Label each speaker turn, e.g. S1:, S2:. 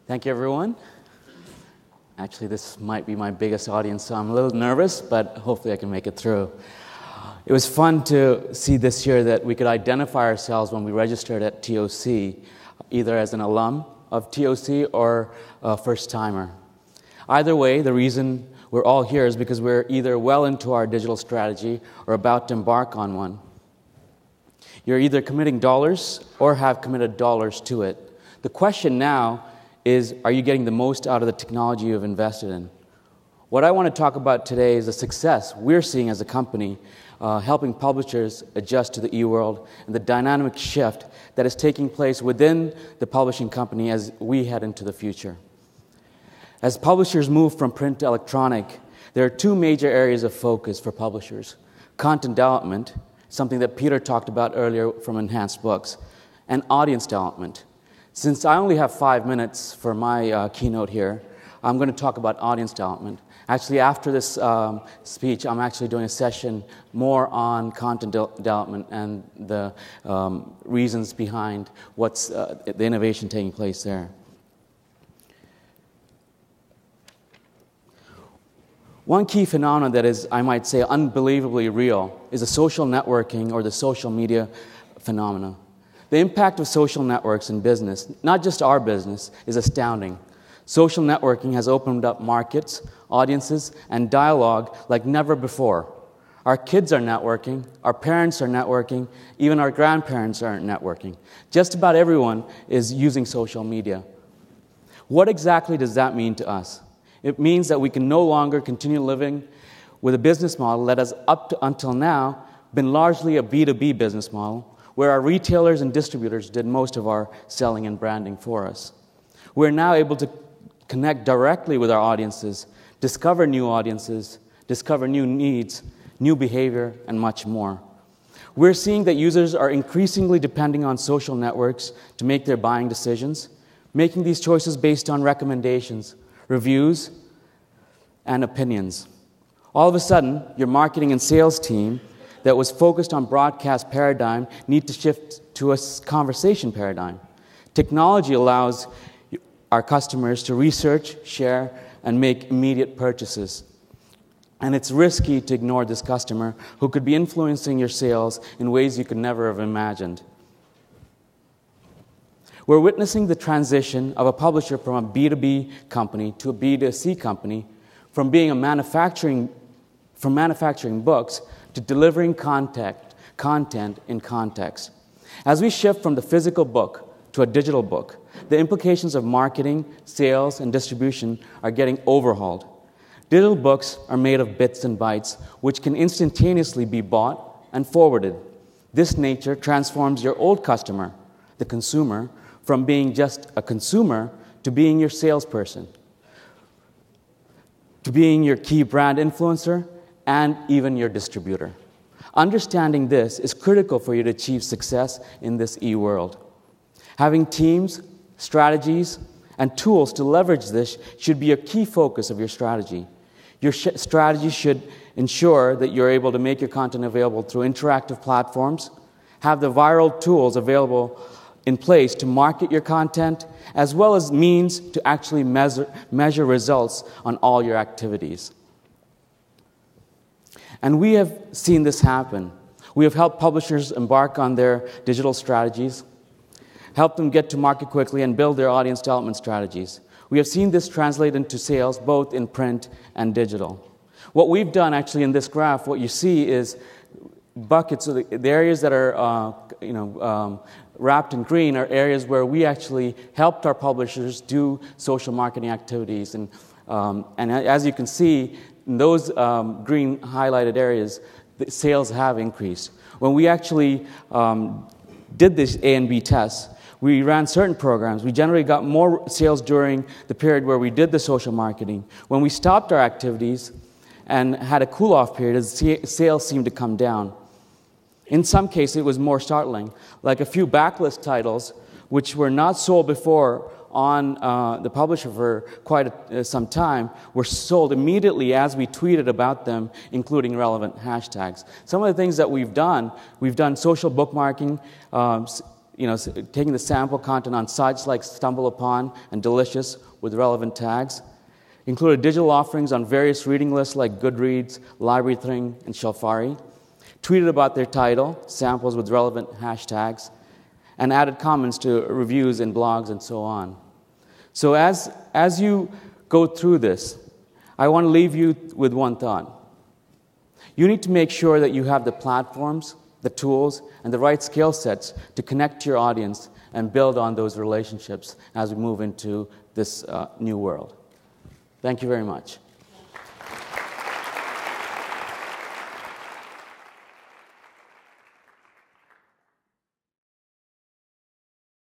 S1: Thank you, everyone. Actually, this might be my biggest audience, so I'm a little nervous, but hopefully I can make it through. It was fun to see this year that we could identify ourselves when we registered at TOC, either as an alum of TOC or a first-timer. Either way, the reason we're all here is because we're either well into our digital strategy or about to embark on one. You're either committing dollars or have committed dollars to it. The question now is, are you getting the most out of the technology you've invested in? What I want to talk about today is the success we're seeing as a company, helping publishers adjust to the e-world and the dynamic shift that is taking place within the publishing company as we head into the future. As publishers move from print to electronic, there are two major areas of focus for publishers: content development, something that Peter talked about earlier from Enhanced Books, and audience development. Since I only have 5 minutes for my keynote here, I'm going to talk about audience development. Actually, after this speech, I'm actually doing a session more on content development and the reasons behind what's the innovation taking place there. One key phenomenon that is, I might say, unbelievably real is the social networking or the social media phenomena. The impact of social networks in business, not just our business, is astounding. Social networking has opened up markets, audiences, and dialogue like never before. Our kids are networking, our parents are networking, even our grandparents are networking. Just about everyone is using social media. What exactly does that mean to us? It means that we can no longer continue living with a business model that has until now been largely a B2B business model, where our retailers and distributors did most of our selling and branding for us. We're now able to connect directly with our audiences, discover new audiences, discover new needs, new behavior, and much more. We're seeing that users are increasingly depending on social networks to make their buying decisions, making these choices based on recommendations, reviews, and opinions. All of a sudden, your marketing and sales team that was focused on broadcast paradigm need to shift to a conversation paradigm. Technology allows our customers to research, share, and make immediate purchases. And it's risky to ignore this customer who could be influencing your sales in ways you could never have imagined. We're witnessing the transition of a publisher from a B2B company to a B2C company, from being a manufacturing books to delivering content in context. As we shift from the physical book to a digital book, the implications of marketing, sales, and distribution are getting overhauled. Digital books are made of bits and bytes, which can instantaneously be bought and forwarded. This nature transforms your old customer, the consumer, from being just a consumer to being your salesperson, to being your key brand influencer, and even your distributor. Understanding this is critical for you to achieve success in this e-world. Having teams, strategies, and tools to leverage this should be a key focus of your strategy. Your strategy should ensure that you're able to make your content available through interactive platforms, have the viral tools available in place to market your content, as well as means to actually measure results on all your activities. And we have seen this happen. We have helped publishers embark on their digital strategies, helped them get to market quickly, and build their audience development strategies. We have seen this translate into sales both in print and digital. What we've done actually in this graph, what you see is buckets of the areas that are wrapped in green are areas where we actually helped our publishers do social marketing activities. And as you can see, in those green highlighted areas, the sales have increased. When we actually did this A and B tests, we ran certain programs. We generally got more sales during the period where we did the social marketing. When we stopped our activities and had a cool-off period, sales seemed to come down. In some cases, it was more startling, like a few backlist titles, which were not sold before on the publisher for quite some time, were sold immediately as we tweeted about them, including relevant hashtags. Some of the things that we've done social bookmarking, taking the sample content on sites like StumbleUpon and Delicious with relevant tags. Included digital offerings on various reading lists like Goodreads, LibraryThing, and Shelfari. Tweeted about their title, samples with relevant hashtags, and added comments to reviews in blogs and so on. So as you go through this, I want to leave you with one thought. You need to make sure that you have the platforms, the tools, and the right skill sets to connect to your audience and build on those relationships as we move into this new world. Thank you very much.